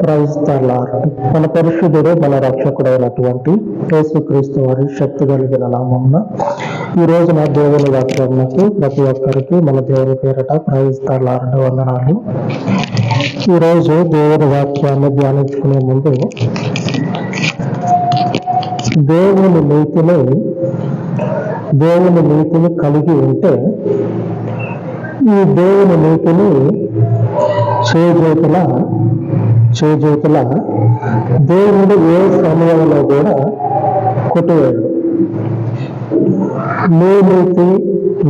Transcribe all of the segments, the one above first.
Praise the lord. మన పరిశుద్ధుడు మన రక్షకుడైనటువంటి యేసుక్రీస్తు వారి శక్తి కలిగిన నామమున ఈ రోజున దేవుని వాక్యమునకు ప్రతి ఒక్కరికి మన దేవుని పేరట ప్రైజ్ ది లార్డ్ వందనాలు. ఈ రోజు దేవుని వాక్యాన్ని ధ్యానించుకునే ముందు దేవుని నీతిని కలిగి ఉంటే ఈ దేవుని నీతిని చేజేతుల దేవుడు ఏ సమయంలో కూడా కొట్టువేడు. నీ నీతి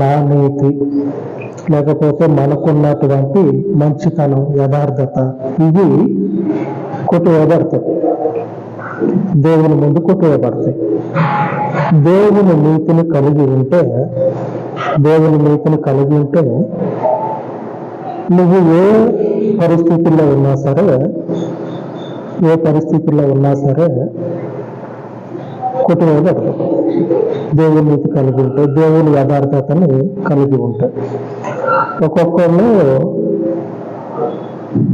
నా నీతి లేకపోతే మనకున్నటువంటి మంచితనం యథార్థత ఇవి కొట్టువేయబడతాయి, దేవుని ముందు కొట్టువేయబడతాయి. దేవుని నీతిని కలిగి ఉంటే నువ్వు ఏ పరిస్థితుల్లో ఉన్నా సరే కొట్టువేయబడతావు. దేవుని నీతి కలిగి ఉంటే, దేవుని యథార్థతని కలిగి ఉంటే. ఒక్కొక్కళ్ళు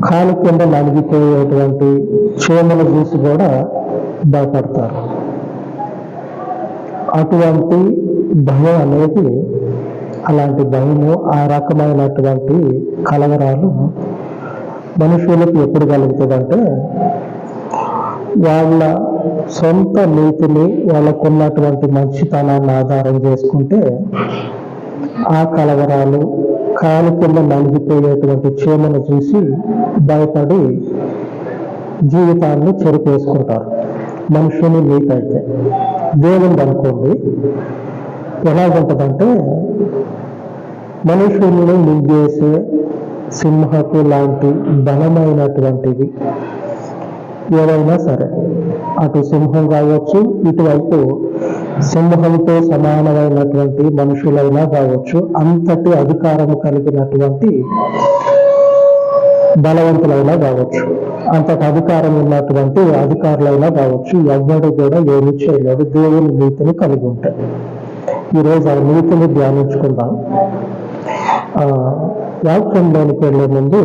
కాలు కింద నలిగిపోయేటువంటి చీమలు చూసి కూడా భయపడతారు. అటువంటి భయం అనేది, అలాంటి భయము, ఆ రకమైనటువంటి కలవరాలు మనుషులకు ఎప్పుడు కలుగుతుందంటే వాళ్ళ సొంత నీతిని, వాళ్ళకున్నటువంటి మంచితనాన్ని ఆధారం చేసుకుంటే ఆ కలవరాలు కాలు కింద నలిగిపోయేటువంటి చీమను చూసి భయపడి జీవితాన్ని చెరిపేసుకుంటారు. మనుషుని నీతి అయితే దేవుని అనుకోండి ఎలాగుంటుందంటే మనుషుల్ని మింగేసే సింహపు లాంటి బలమైనటువంటివి ఏవైనా సరే, అటు సింహం కావచ్చు, ఇటువైపు సింహంతో సమానమైనటువంటి మనుషులైనా కావచ్చు, అంతటి అధికారం కలిగినటువంటి బలవంతులైనా కావచ్చు, అంతటి అధికారం ఉన్నటువంటి అధికారులైనా కావచ్చు, ఎవరు కూడా ఏమి చేయలేడు దేవుని నీతిని కలిగి ఉంటాయి. ఈరోజు ఆ నీతిని ధ్యానించుకుందాం. వాక్యంలోనికి వెళ్ళే ముందు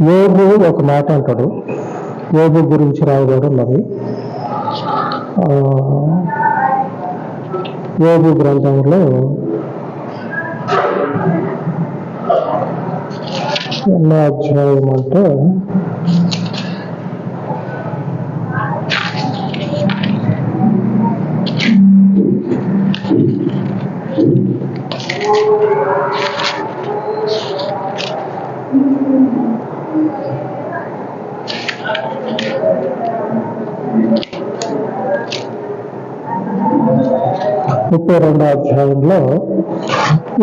యోబు ఒక మాట అంటాడు. యోబు గురించి రాయబడి ఉన్నది. యోబు గ్రంథంలో ఎన్నో అధ్యాయం అంటే 32వ అధ్యాయంలో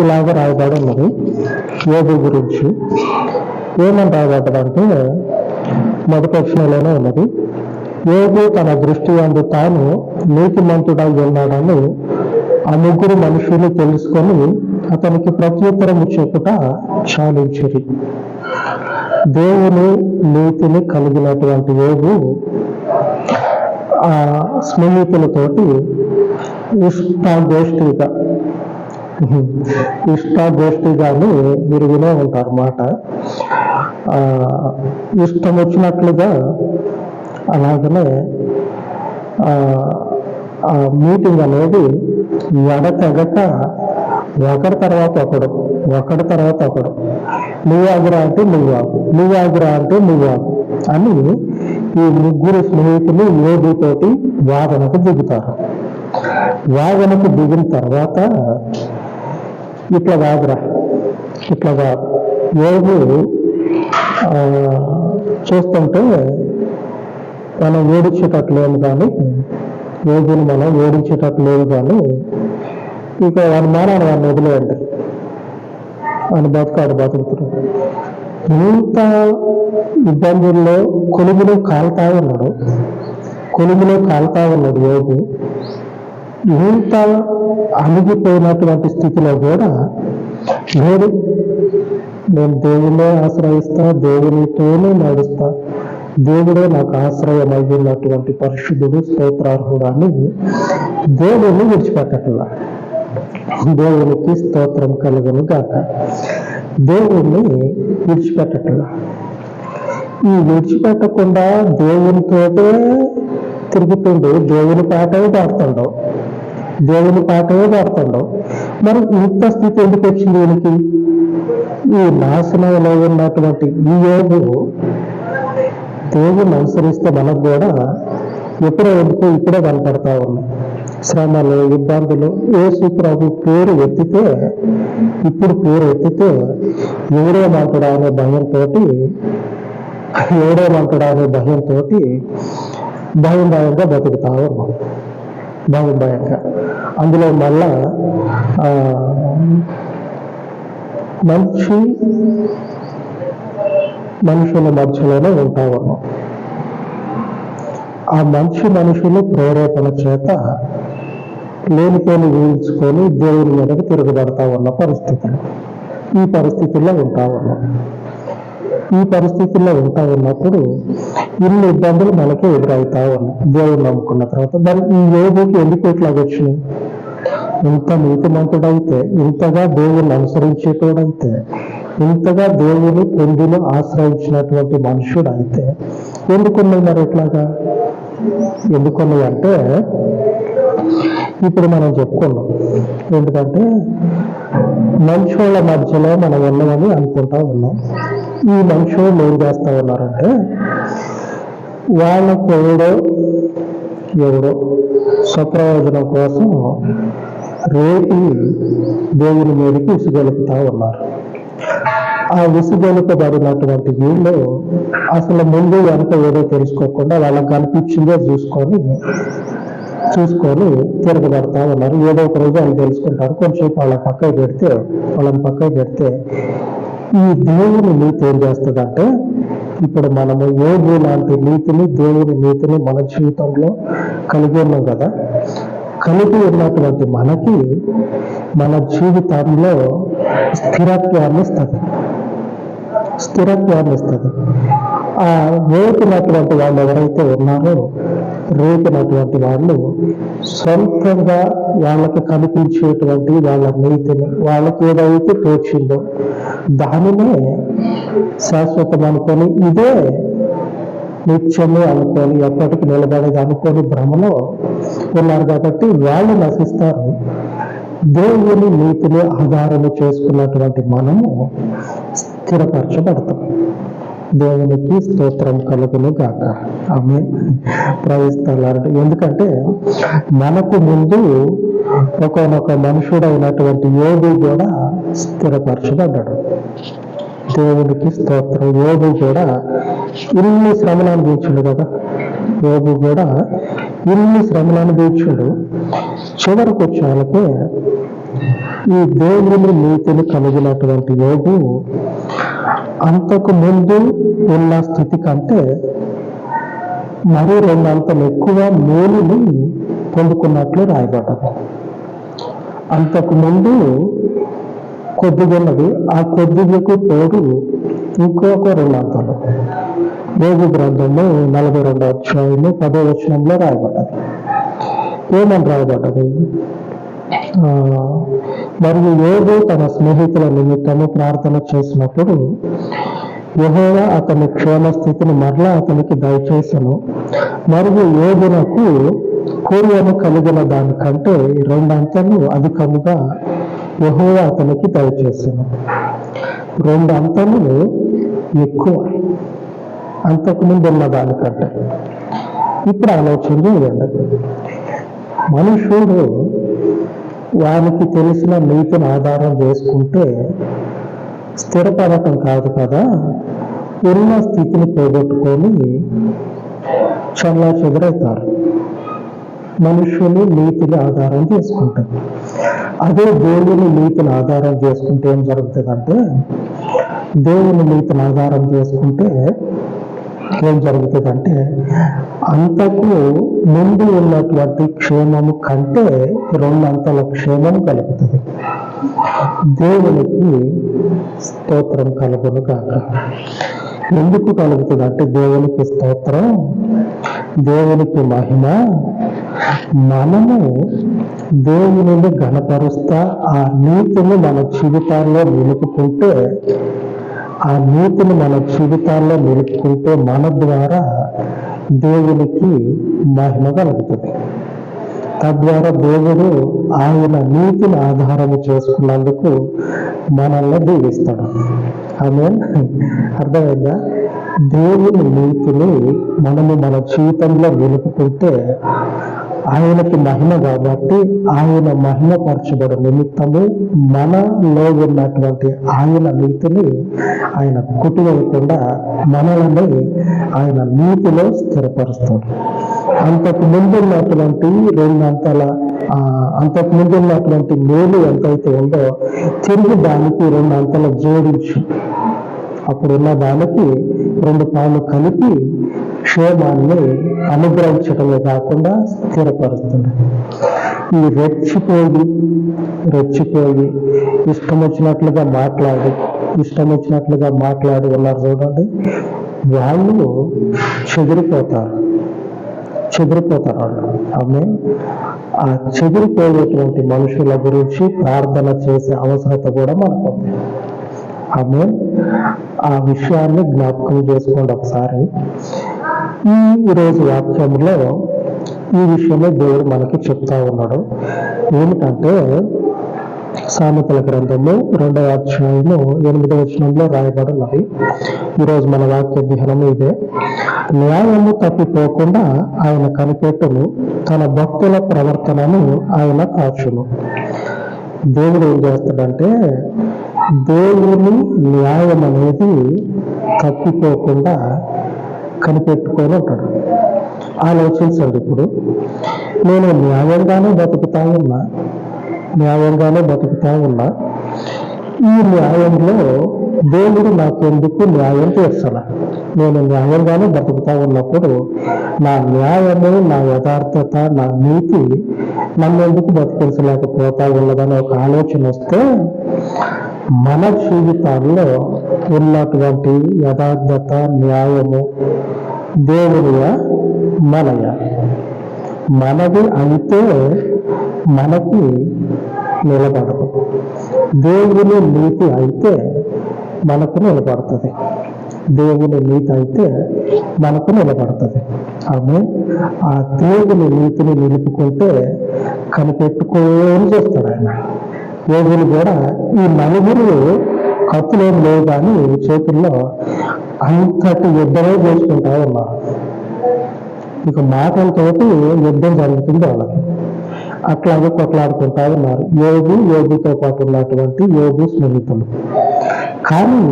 ఇలాగ రాయబడి ఉన్నది యోబు గురించి. ఏమని రాయబడ్డదంటే మొదటి వచనంలోనే ఉన్నది, యోబు తన దృష్టి యందు తాను నీతిమంతుడై ఉన్నాడని ఆ ముగ్గురు మనుషులు తెలుసుకొని అతనికి ప్రత్యుత్తరము చెప్పుట చాలించిరి. దేవుని నీతిని కలిగినటువంటి యోబు ఆ స్నేహితులతోటి ఇష్టాగోష్ఠిగాని మీరు వినే ఉంటారు మాట. ఇష్టం వచ్చినట్లుగా అలాగనే ఆ మీటింగ్ అనేది ఎడతెగక ఒకరి తర్వాత ఒకడు నువ్వు ఆగురా అంటే నువ్వు ఆగు, నువ్వు ఆగురా అంటే నువ్వు ఆగు అని ఈ ముగ్గురు స్నేహితులు యోబుతోటి వాదనకు దిగుతారు. వాదనకు దిగిన తర్వాత ఇట్లా కాదు యోబు చూస్తుంటే మనం ఓడించేటట్లేము కానీ ఇక వాడి మానాన్ని వాడిని వదిలేయండి, వాడిని బతుకుతున్నాడు. ఇంత ఇబ్బందుల్లో కొలుములో కాలుతా ఉన్నాడు యోబు. ఇంత అణిగిపోయినటువంటి స్థితిలో కూడా నేను దేవుడే ఆశ్రయిస్తా, దేవునితోనే నడుస్తా, దేవుడే నాకు ఆశ్రయం అయినటువంటి పరిశుద్ధుడు, స్తోత్రార్హుడు అని దేవుని విడిచిపెట్టట్లా. దేవునికి స్తోత్రం కలుగును గాక. దేవుణ్ణి విడిచిపెట్టట్లా. ఈ విడిచిపెట్టకుండా దేవునితోటే తిరుగుతుండు, దేవుని పాటే పాడుతుండవు, దేవుని పాటే పాడుతుండవు. మరి ఇంత స్థితి ఎందుకు వచ్చింది వీనికి? ఈ నాశనంలో ఉన్నటువంటి ఈ యోగు దేవుని అనుసరిస్తే మనకు కూడా ఎప్పుడో ఎందుకో ఇప్పుడే కనపడతా ఉన్నాయి శ్రమలు, ఇబ్బందులు. యేసు ప్రభు పేరు ఎత్తితే, ఇప్పుడు పేరు ఎత్తితే ఎవడేమంటాడా అనే భయంతో భయంగా బతుకుతా ఉన్నాం, భయంగా. అందులో మళ్ళా మంచి మనుషుల మధ్యలోనే ఉంటా ఉన్నాం. ఆ మంచి మనుషులు ప్రేరేపణ చేత లేనిపోని ఊహించుకొని దేవుని మీదకి తిరగబడతా ఉన్న పరిస్థితులు, ఈ పరిస్థితుల్లో ఉంటా ఉన్నాం. ఈ పరిస్థితుల్లో ఉంటా ఉన్నప్పుడు ఇన్ని ఇబ్బందులు మనకే ఎదురవుతా ఉన్నాయి దేవుని నమ్ముకున్న తర్వాత. మరి ఈ యోగుకి ఎందుకు ఇట్లాగ వచ్చినాయి? ఇంత నీతిమంతుడైతే, ఇంతగా దేవుని అనుసరించేటోడైతే, ఇంతగా దేవుని పొందిని ఆశ్రయించినటువంటి మనుషుడు అయితే ఎందుకున్నాయి మరి ఇట్లాగా? ఎందుకున్నాయి అంటే ఇప్పుడు మనం చెప్పుకున్నాం ఎందుకంటే మనుషుల మధ్యలో మనం ఉన్నామని అనుకుంటా ఉన్నాం. ఈ మనుషులు ఏం చేస్తా ఉన్నారంటే వాళ్ళకి ఎవడో స్వప్రయోజనం కోసం రేపి దేవుని మీదకి విసుగొలుపుతా ఉన్నారు. ఆ విసుగొలుపబడినటువంటి వీళ్ళు అసలు ముందు వెనక ఏదో తెలుసుకోకుండా వాళ్ళకి కనిపించిందే చూసుకొని తిరగబడతా ఉన్నారు. ఏదో ఒక రోజు వాళ్ళు తెలుసుకుంటారు. కొంచెంసేపు వాళ్ళని పక్కన పెడితే ఈ దేవుని నీతి ఏం చేస్తుందంటే, ఇప్పుడు మనము యోగు లాంటి నీతిని, దేవుని నీతిని మన జీవితంలో కలిగి ఉన్నాం కదా. కలిగి ఉన్నటువంటి మనకి మన జీవితంలో స్థిరత్వాన్ని ఇస్తుంది. ఆ రేపినటువంటి వాళ్ళు ఎవరైతే ఉన్నారో, రేపినటువంటి వాళ్ళు సొంతంగా వాళ్ళకి కనిపించేటువంటి వాళ్ళ నీతిని, వాళ్ళకి ఏదైతే తోచిందో దానినే శాశ్వతం అనుకొని, ఇదే నిత్యమే అనుకొని, ఎప్పటికి నిలబడేది అనుకొని భ్రమలో ఉన్నారు కాబట్టి వాళ్ళు నశిస్తారు. దేవుని నీతిని ఆధారం చేసుకున్నటువంటి మనము స్థిరపరచబడతాం. దేవునికి స్తోత్రం కలుగును గాక. ఆమె ప్రవేశిస్తారు. ఎందుకంటే మనకు ముందు ఒకనొక మనుషుడైనటువంటి యోగు కూడా స్థిరపరచబడ్డాడు. దేవునికి స్తోత్రం. యోగు కూడా ఇన్ని శ్రమలు అనుభవించుడు కదా. యోగు కూడా ఇన్ని శ్రమలు అనుభవించుడు. చివరికి వచ్చాకే ఈ దేవుని నీతిని కలిగినటువంటి యోగు అంతకు ముందు ఉన్న స్థితి కంటే మరీ 2 అంతలు ఎక్కువ మేలుని పొందుకున్నట్లు రాయబడ్డది. అంతకు ముందు కొద్దిగా ఉన్నది, ఆ కొద్దిగకు తోడు ఇంకొక 2 అంతలు. యోగు గ్రంథము 42వ అధ్యాయము 10వ వచనంలో రాయబడ్డది. ఏమని రాయబడ్డది? మరియు యోగు తన స్నేహితుల నిమిత్తము ప్రార్థన చేసినప్పుడు యెహోవా అతని క్షేమ స్థితిని మరలా అతనికి దయచేసెను. మరియు యోగునకు పూర్వము కలిగిన దానికంటే 2 అంతలు అధికముగా యెహోవా అతనికి దయచేసెను. 2 అంతలు ఎక్కువ అంతకుముందు ఉన్న దానికంటే. ఇప్పుడు ఆలోచన చేయండి. మనుషుడు వానికి తెలిసిన నీతిని ఆధారం చేసుకుంటే స్థిరపడటం కాదు కదా, ఉన్న స్థితిని పోగొట్టుకొని చల్లా చెదురవుతారు. మనుషులు నీతిని ఆధారం చేసుకుంటారు. అదే దేవుని నీతిని ఆధారం చేసుకుంటే ఏం జరుగుతుందంటే, దేవుని నీతిని ఆధారం చేసుకుంటే ఏం జరుగుతుందంటే అంతకు ముందు ఉన్నటువంటి క్షేమము కంటే 2 అంతల క్షేమము కలుగుతుంది. దేవునికి స్తోత్రం కలుగును గాక. ఎందుకు కలుగుతుంది అంటే దేవునికి స్తోత్రం, దేవునికి మహిమ. మనము దేవునిని ఘనపరుస్తా ఆ నీతిని మన జీవితాల్లో నిలుపుకుంటే ఆ నీతిని మన జీవితాల్లో నిలుపుకుంటే మన ద్వారా దేవునికి మహిమ కలుగుతుంది. తద్వారా దేవుడు ఆయన నీతిని ఆధారం చేసుకున్నందుకు మనల్ని దీవిస్తాడు. ఆమేన్. అర్థమైందా? దేవుని నీతిని మనము మన జీవితంలో నిలుపుకుంటే ఆయనకి మహిమ కాబట్టి ఆయన మహిమపరచబడు నిమిత్తము మనలో ఉన్నటువంటి ఆయన నీతిని ఆయన కుటివేయకుండా మనల్ని ఆయన నీతిలో స్థిరపరుస్తాడు. అంతకు ముందు ఉన్నటువంటి మేలు ఎంతైతే ఉందో తిరిగి దానికి 2 అంతలు జోడించి అప్పుడున్న దానికి 2 పాలు కలిపి క్షేమాన్ని అనుగ్రహించడమే కాకుండా స్థిరపరుస్తుంది. ఈ రెచ్చిపోయి ఇష్టం వచ్చినట్లుగా మాట్లాడి ఉన్నారు చూడండి, వాళ్ళు చెదిరిపోతారు వాళ్ళు. ఆమె ఆ చెదిరిపోయేటువంటి మనుషుల గురించి ప్రార్థన చేసే అవసరత కూడా మనకుంది. ఆమె ఆ విషయాన్ని జ్ఞాపకం చేసుకోండి ఒకసారి. ఈరోజు వాక్యంలో ఈ విషయమే దేవుడు మనకి చెప్తా ఉన్నాడు. ఏమిటంటే సామెతల గ్రంథము 2వ అధ్యాయము 8వ వచనంలో రాయబడి ఉన్నది. ఈరోజు మన వాక్య ధ్యానము ఇదే. న్యాయము తప్పిపోకుండా ఆయన కనిపెట్టును, తన భక్తుల ప్రవర్తనను ఆయన కాచును. దేవుడు ఏం చేస్తాడంటే దేవుని న్యాయం అనేది తప్పిపోకుండా కనిపెట్టుకొని ఉంటాడు. ఆలోచించండి, ఇప్పుడు నేను న్యాయంగానే బతుకుతా ఉన్నా, ఈ న్యాయంలో దేవుడు నాకెందుకు న్యాయం తీర్చాల? నేను న్యాయంగానే బతుకుతా ఉన్నప్పుడు నా న్యాయము, నా యథార్థత, నా నీతి నన్ను ఎందుకు బతికించలేకపోతా ఉన్నదని ఒక ఆలోచన వస్తే మన జీవితాల్లో ఉన్నటువంటి యథార్థత, న్యాయము దేవునియా మనయా? మనది అయితే మనకి నిలబడదు, దేవుని నీతి అయితే మనకు నిలబడుతుంది. ఆమె ఆ దేవుని నీతిని నిలుపుకుంటే కనిపెట్టుకొని చేస్తాడు ఆయన. యోగులు కూడా ఈ నలుగురు కత్తులేం లేవు కానీ చేతుల్లో అంతటి యుద్ధమే చేసుకుంటా ఉన్నారు. ఇక మాటలతోటి యుద్ధం జరుగుతుంది వాళ్ళకి. అట్లాగే కొట్లాడుకుంటా ఉన్నారు యోగుతో పాటు ఉన్నటువంటి యోగు స్నేహితులు. కానీ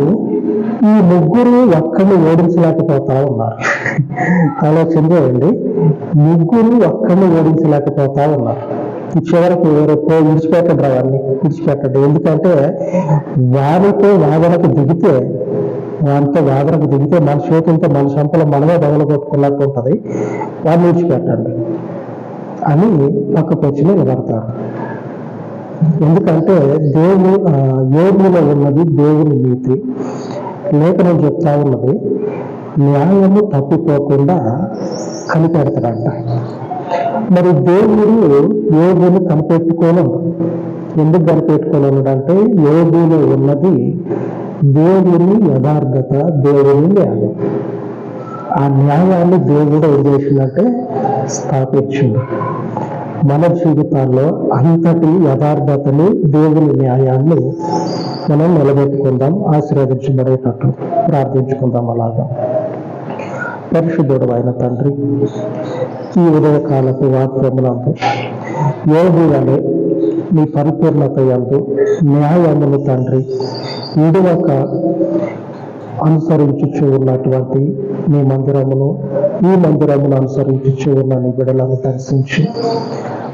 ఈ ముగ్గురు ఒక్కడిని ఓడించలేకపోతా ఉన్నారు. ఆలోచన చేయండి, ముగ్గురు ఒక్కడిని ఓడించలేకపోతా ఉన్నారు. చివరికి రేపు విడిచిపెట్టండి. ఎందుకంటే వారితో వాదనకు దిగితే మన చేతులతో మన సంపలో మనమే బదులు కొట్టుకున్నట్టు ఉంటుంది. వారిని విడిచిపెట్టండి అని పక్కకు వచ్చి నిలబడతారు. ఎందుకంటే యోగులో ఉన్నది దేవుని నీతి. లేఖనం చెప్తా ఉన్నది న్యాయము తప్పిపోకుండా కనిపెడతాడంట. మరి దేవుడు యోగుని కనిపెట్టుకోలేడు. ఎందుకు కనిపెట్టుకోలేడంటే యోగులో ఉన్నది దేవుని యథార్థత, దేవుని న్యాయం. ఆ న్యాయాన్ని దేవుడు ఏం చేసిందంటే స్థాపించింది. మన జీవితాల్లో అంతటి యథార్థతని, దేవుని న్యాయాన్ని మనం నిలబెట్టుకుందాం, ఆశీర్వదించబడేటట్లు ప్రార్థించుకుందాం. అలాగా పరిశుద్ధుడు అయిన తండ్రి, ఈ ఉదయకాలపు వాక్యములందు యోగు వలె నీ పరిపూర్ణత యందు న్యాయమును తండ్రి విడువక అనుసరించుచూ ఉన్నటువంటి నీ మందిరమును, ఈ మందిరమును అనుసరించుచూ ఉన్న నీ బిడ్డలను దర్శించి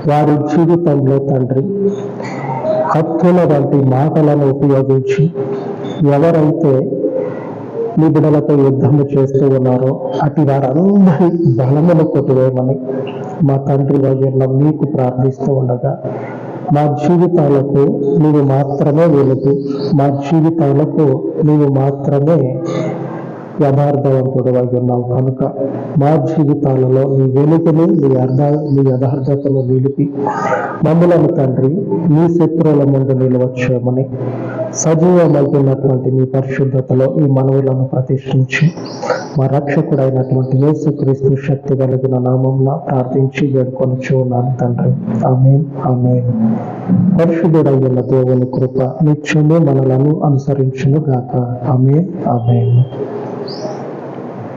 వారి జీవితంలో తండ్రి కత్తుల వంటి మాటలను ఉపయోగించి ఎవరైతే నీ బిడ్డలతో యుద్ధము చేస్తూ ఉన్నారో అటు వారందరి బలమును కొట్టివేయమని మా తండ్రి వైద్యుల్లో మీకు ప్రార్థిస్తూ ఉండగా మా జీవితాలకు నీవు మాత్రమే వెలుగు, మా జీవితాలకు నీవు మాత్రమే యథార్థవంతుడు అయి ఉన్నావు కనుక మా జీవితాలలో నీ వెలుగుని, నీ యథార్థతను నిలిపి మమ్మలను తండ్రి నీ శత్రువుల ముందు నిలవచ్చేయమని సజీవమవుతున్నటువంటి మీ పరిశుద్ధతలో ఈ మనవులను ప్రతిష్ఠించి మా రక్షకుడైనటువంటి యేసుక్రీస్తు శక్తి కలిగిన నామమున ప్రార్థించి వేడుకొనుచు ఉన్నాను తండ్రి. ఆమేన్, ఆమేన్. పరిశుద్ధుడైన దేవుని కృప నిత్యము మనలను అనుసరించును గాక. ఆమేన్, ఆమేన్.